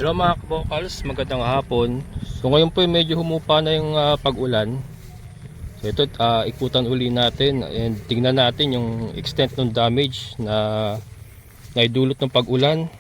Hello mga kabokals, magandang hapon. So ngayon po medyo humupa na yung pag-ulan. So ito ikutan uli natin and tingnan natin yung extent ng damage na naidulot ng pag-ulan.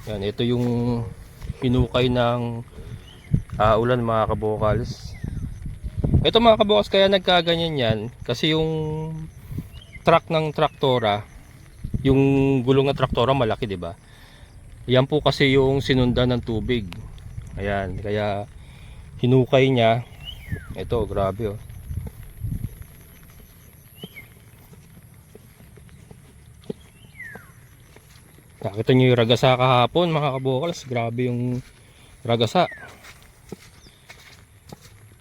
Yan, ito yung hinukay ng ulan mga kabokals. Ito mga kabokals, kaya nagkaganyan yan kasi yung truck ng traktora, yung gulong ng traktora malaki, 'di ba? Yan po kasi yung sinundan ng tubig. Ayan, kaya hinukay niya. Ito, grabe oh. Nakita niyo yung ragasa kahapon mga kabokals. Grabe yung ragasa.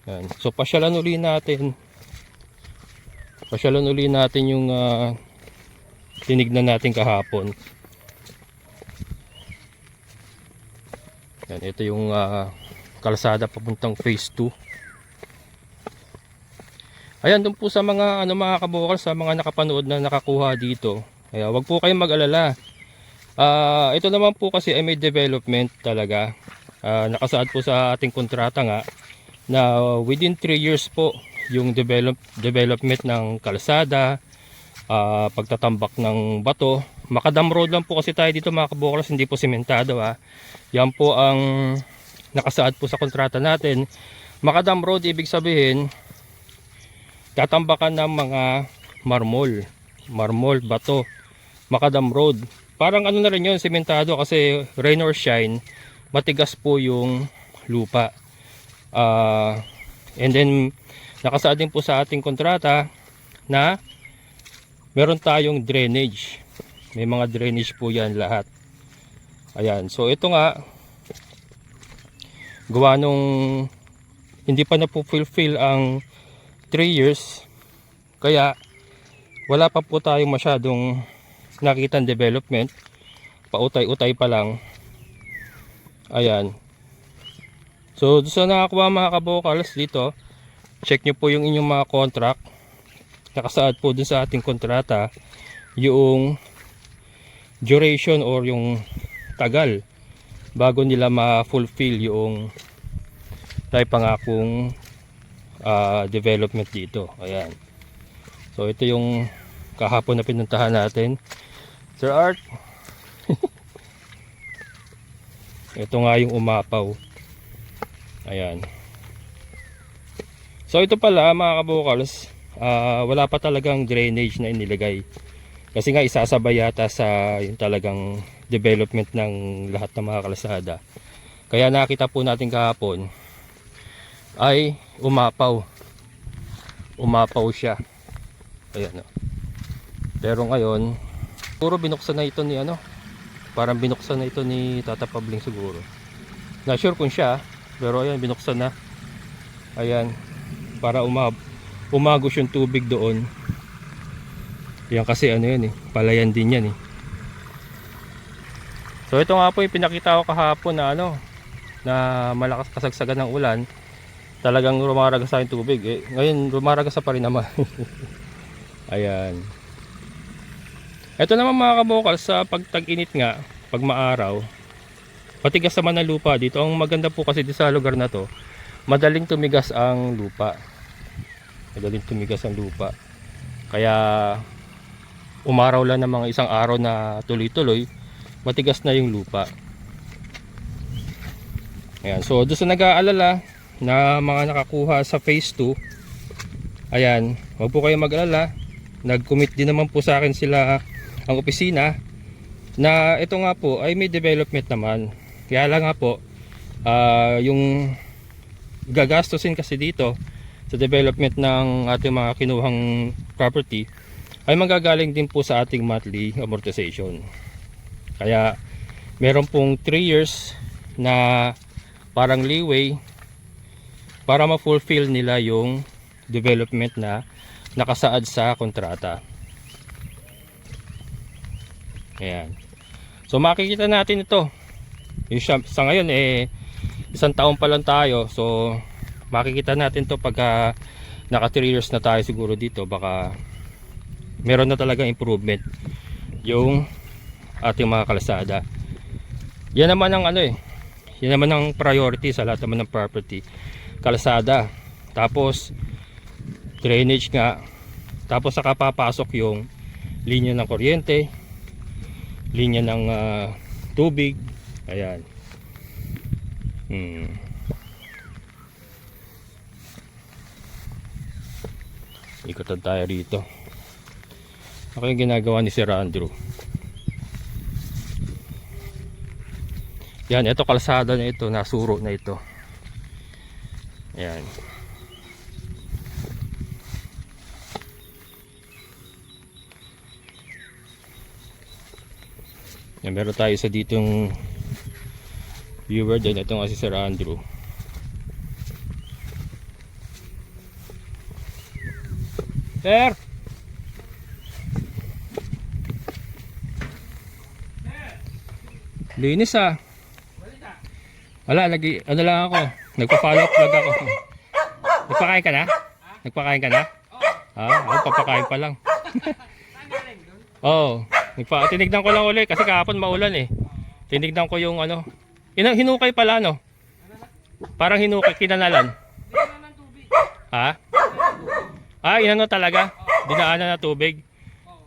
Ayan. So pasyalan uli natin. Pasyalan uli natin yung tinignan natin kahapon. Yan, ito yung kalsada papuntang phase 2. Ayan, dun po sa mga mga kabokal, sa mga nakapanood na nakakuha dito. Kaya wag po kayong mag-alala. Ito naman po kasi ay may development talaga. Nakasaad po sa ating kontrata nga na within 3 years po yung development ng kalsada, pagtatambak ng bato. Macadam road lang po kasi tayo dito mga kabokals, hindi po sementado Yan po ang nakasaad po sa kontrata natin. Macadam road ibig sabihin tatambakan ng mga marmol, bato. Macadam road. Parang ano na rin yun, sementado kasi rain or shine, matigas po yung lupa. And then nakasaad din po sa ating kontrata na meron tayong drainage. May mga drainage po yan lahat. Ayan, so ito nga gawa nung hindi pa na po fulfill ang 3 years, kaya wala pa po tayong masyadong nakitang development, pautay-utay pa lang. Ayan, so doon sa nakakuha mga kabokals dito, check nyo po yung inyong mga contract. Nakasaad po dun sa ating kontrata yung duration or yung tagal bago nila ma-fulfill yung tayo pangakong development dito. Ayan, so ito yung kahapon na pinuntahan natin, Sir Art. Ito nga yung umapaw. Ayan, so ito pala mga kabokals, wala pa talagang drainage na inilagay kasi nga isasabay yata sa yung talagang development ng lahat ng mga kalsada. Kaya nakita po natin kahapon ay umapaw siya. Ayan o. Pero ngayon siguro binuksan na ito ni parang binuksan na ito ni Tata Pabling siguro. Not sure kung siya, pero ayan, binuksan na. Ayan, para umagos yung tubig doon. Yan kasi yan palayan din yan So ito nga po yung pinakita ko kahapon na na malakas kasagsagan ng ulan. Talagang rumaragasa yung tubig ngayon rumaragasa pa rin naman. Ayan, ito naman mga kabokal, sa pagtag-init nga, pag maaraw, matigas naman ang lupa dito. Ang maganda po kasi dito sa lugar na to, madaling tumigas ang lupa. Kaya umaraw lang ng mga isang araw na tuloy-tuloy, matigas na yung lupa. Ayan, so doon sa nag-aalala na mga nakakuha sa phase 2, ayan, huwag po kayo mag-alala. Nag-commit din naman po sa akin sila ang opisina na ito nga po ay may development naman. Kaya lang nga po yung gagastusin kasi dito sa development ng ating mga kinuhang property ay manggagaling din po sa ating monthly amortization. Kaya meron pong 3 years na parang leeway para ma-fulfill nila yung development na nakasaad sa kontrata. Ayan, so makikita natin ito sa ngayon isang taon pa lang tayo. So makikita natin to pagka naka 3 years na tayo siguro dito, baka meron na talagang improvement yung ating mga kalsada. Yan naman ang ano eh. Yan naman ang priority sa lahat naman ng property. Kalsada. Tapos drainage nga. Tapos saka papasok yung linya ng kuryente, linya ng tubig. Ayan. Ikutan tayo rito. Ako yung ginagawa ni Sir Andrew. Yan, ito kalsada na ito, nasuro na ito. Ayan. Yan, meron tayo sa ditong viewer din. Ito nga si Sir Andrew. Sir! Linis ah. Wala, ano lang ako. Nagpa-follow up vlog ako. Nagpakain ka na? Nagpakain ka na? Ako papakain pa lang. Oo. Tinignan ko lang ulit kasi kahapon maulan eh. Tinignan ko yung ano. Hinukay pala no? Parang hinukay, kinanalan. Ha? Inano talaga? Dinaanan na tubig?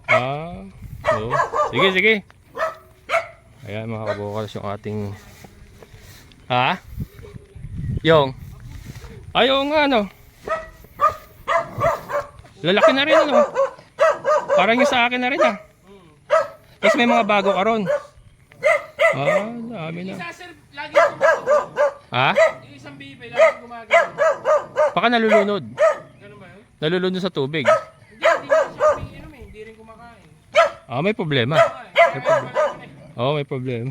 Oo. Sige, sige. Ayan mga kabukals yung ating... Yung? Ayaw nga ano. Lalaki na rin ano. Parang yung sa akin na rin Tapos may mga bago ka ron. Dami na. Isa sir, lagi tumato. Yung isang bibe, lagi gumagano. Baka nalulunod. Ganun ba yun? Nalulunod sa tubig. Hindi na siya umiinom eh. Hindi rin kumakain. May problema. May problema.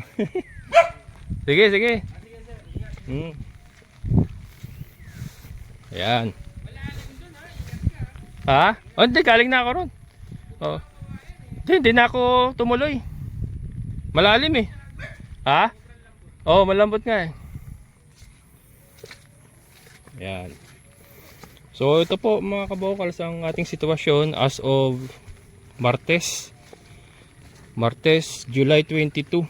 Sige, sige. Ayan. Hindi, galing na ako ron. Hindi na ako tumuloy. Malalim eh. Malambot nga eh. Ayan. So ito po mga kabokals ang ating sitwasyon as of Martes, July 22.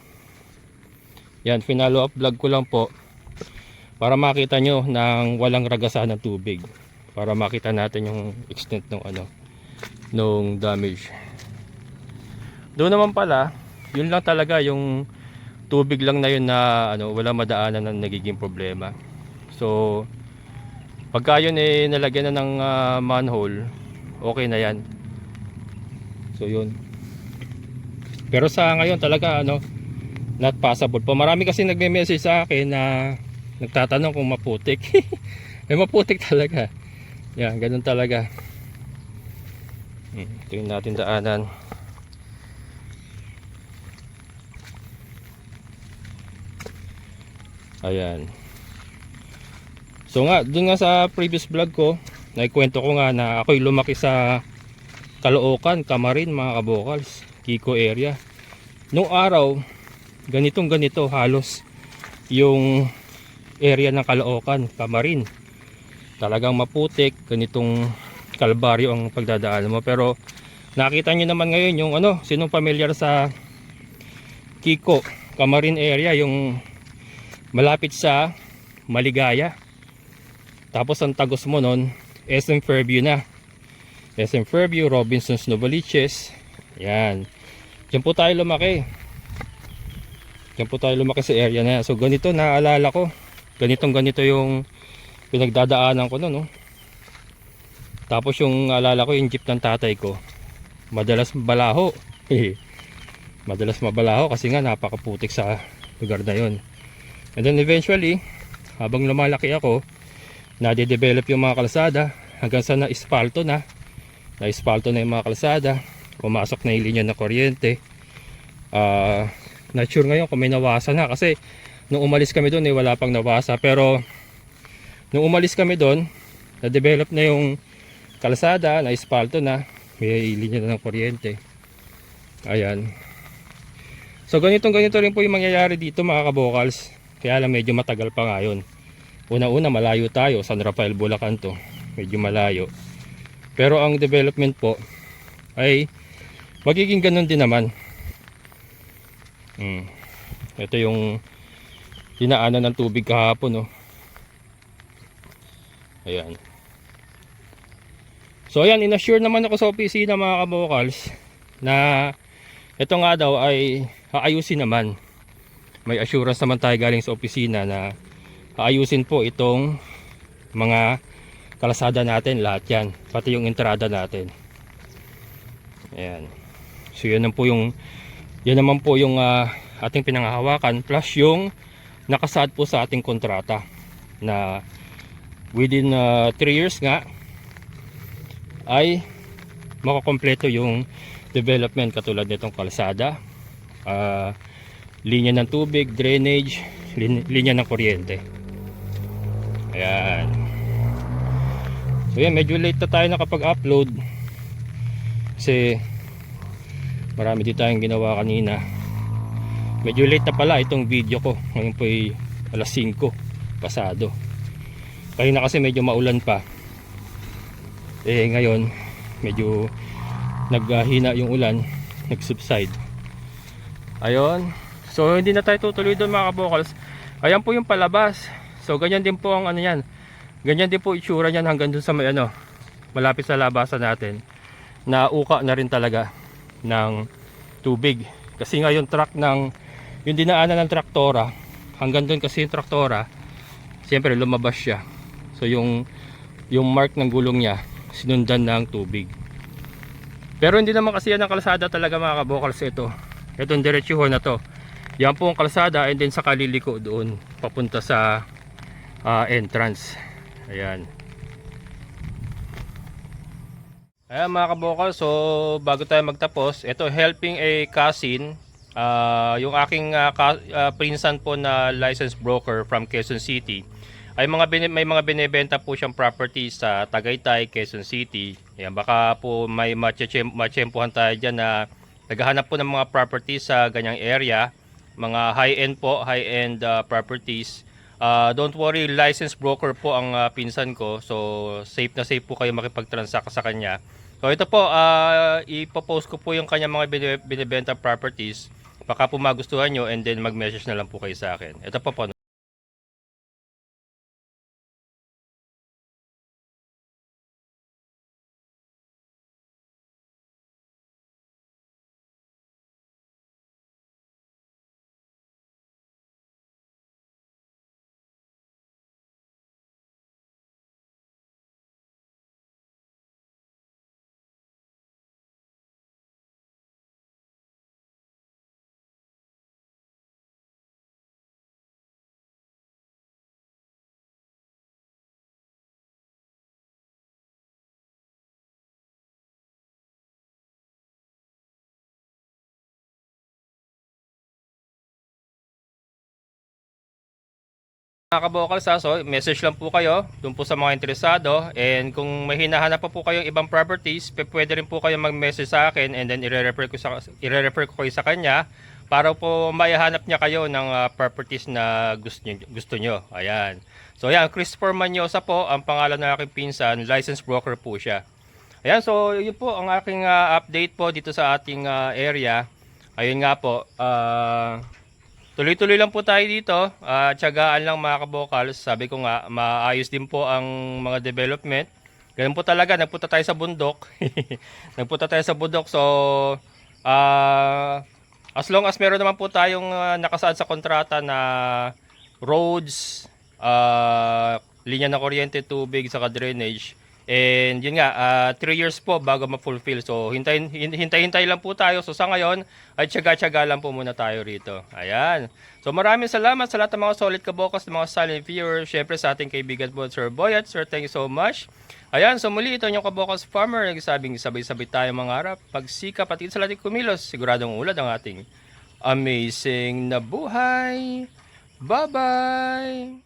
Yan, finalo up vlog ko lang po para makita nyo ng walang ragasan ng tubig, para makita natin yung extent ng nung damage. Doon naman pala, yun lang talaga yung tubig lang na yun na wala madaanan na nagiging problema. So pagka yun nalagyan na ng manhole, okay na yan. So yun. Pero sa ngayon talaga not possible po. Marami kasi nagme-message sa akin na nagtatanong kung maputik. Maputik talaga. Yan, ganun talaga. Tingnan natin daanan. Ayan. So nga, dun nga sa previous vlog ko, naikwento ko nga na ako'y lumaki sa Caloocan, Camarin mga kabokals, Kiko area. Noong araw, ganito halos yung area ng Caloocan, Camarin. Talagang maputik, ganitong kalbaryo ang pagdadaan mo. Pero nakita nyo naman ngayon yung sinong familiar sa Kiko, Camarin area, yung malapit sa Maligaya. Tapos ang tagos mo nun, SM Fairview na. SM Fairview, Robinsons Novaliches. Yan. Diyan po tayo lumaki. Diyan po tayo lumaki sa area na yan. So ganito naalala ko. Ganito yung pinagdadaanan ko noon. Tapos yung alala ko yung jeep ng tatay ko. Madalas balaho. Madalas mabalaho kasi nga napakaputik sa lugar na yun. And then eventually, habang lumalaki ako, nade-develop yung mga kalsada hanggang sa na-ispalto na. Na-ispalto na yung mga kalsada. Pumasok na yung linya ng kuryente. Not sure ngayon kung may nawasa na kasi nung umalis kami doon wala pang nawasa, pero nung umalis kami doon na-develop na yung kalsada, na-ispalto na, may linya na ng kuryente. Ayan. So ganito rin po yung mangyayari dito mga kabokals. Kaya lang medyo matagal pa ngayon. Una-una malayo tayo, San Rafael, Bulacan to. Medyo malayo. Pero ang development po ay magiging ganun din naman. Ito yung dinaanan ng tubig kahapon, no. Ayan. So ayan, inassure naman ako sa opisina mga kabokals na ito nga daw ay aayusin naman. May assurance naman tayo galing sa opisina na aayusin po itong mga kalasada natin, lahat yan, pati yung entrada natin. Ayan. So yan naman po yung ating pinanghahawakan, plus yung nakasaad po sa ating kontrata na within 3 years nga ay makakompleto yung development katulad nitong kalsada, linya ng tubig, drainage, linya ng kuryente. Ayan. So yan, medyo late na tayo nakapag-upload kasi marami din tayong ginawa kanina. Medyo late na pala itong video ko. Ngayon po ay alas 5 pasado. Kanina kasi medyo maulan pa. Ngayon medyo naghina yung ulan, nag-subside. Ayun. So hindi na tayo tutuloy doon mga kabokals. Ayan po yung palabas. So ganyan din po ang ano yan. Ganyan din po itsura niyan hanggang doon sa may malapit sa labasan natin. Nauka na rin talaga ng tubig. Kasi nga yung truck yung dinaanan ng traktora, hanggang doon kasi yung traktora, siyempre lumabas siya. So yung mark ng gulong niya sinundan ng tubig. Pero hindi naman kasi yan ang kalsada talaga mga kabokals. Itong diretsuhan na to, yan po ang kalsada, and then sa kaliliko doon papunta sa entrance. Ayan mga kabokals. So bago tayo magtapos, ito helping a cousin, yung aking pinsan po na licensed broker from Quezon City, ay may mga binebenta po siyang property sa Tagaytay, Quezon City. Ayan, baka po may matsyempohan tayo dyan na naghahanap po ng mga properties sa ganyang area, mga high-end po, high-end properties. Don't worry, licensed broker po ang pinsan ko, so safe na safe po kayo makipag-transact sa kanya. So ito po, ipopost ko po yung kanya mga binibenta properties, baka po magustuhan nyo, and then mag-message na lang po kayo sa akin. Ito po. Mga kabokals, so message lang po kayo dun po sa mga interesado, and kung may hinahanap pa po kayong ibang properties, pwede rin po kayo mag-message sa akin, and then i-refer ko kayo sa kanya para po maihanap niya kayo ng properties na gusto nyo. Ayan. So ayan, Christopher Manyosa po ang pangalan ng aking pinsan, licensed broker po siya. Ayan, so yun po ang aking update po dito sa ating area. Ayun nga po, tuloy-tuloy lang po tayo dito. Tiyagaan lang mga kabokals. Sabi ko nga, maayos din po ang mga development. Ganun po talaga, nagpunta tayo sa bundok. So, as long as meron naman po tayong nakasaad sa kontrata na roads, linya ng kuryente, tubig, saka drainage. And yun nga, 3 years po bago ma-fulfill. So hintay lang po tayo. So sa ngayon ay tiyaga-tiyaga lang po muna tayo rito. Ayan. So maraming salamat sa lahat ng mga solid kabokas, mga silent viewers. Syempre sa ating kaibigan po Sir Boyat. Sir, thank you so much. Ayan, so muli ito yung kabokas farmer. Nagsabing sabay-sabay tayo mangarap. Pagsikap at sa lating kumilos, siguradong ulad ang ating amazing na buhay. Bye-bye!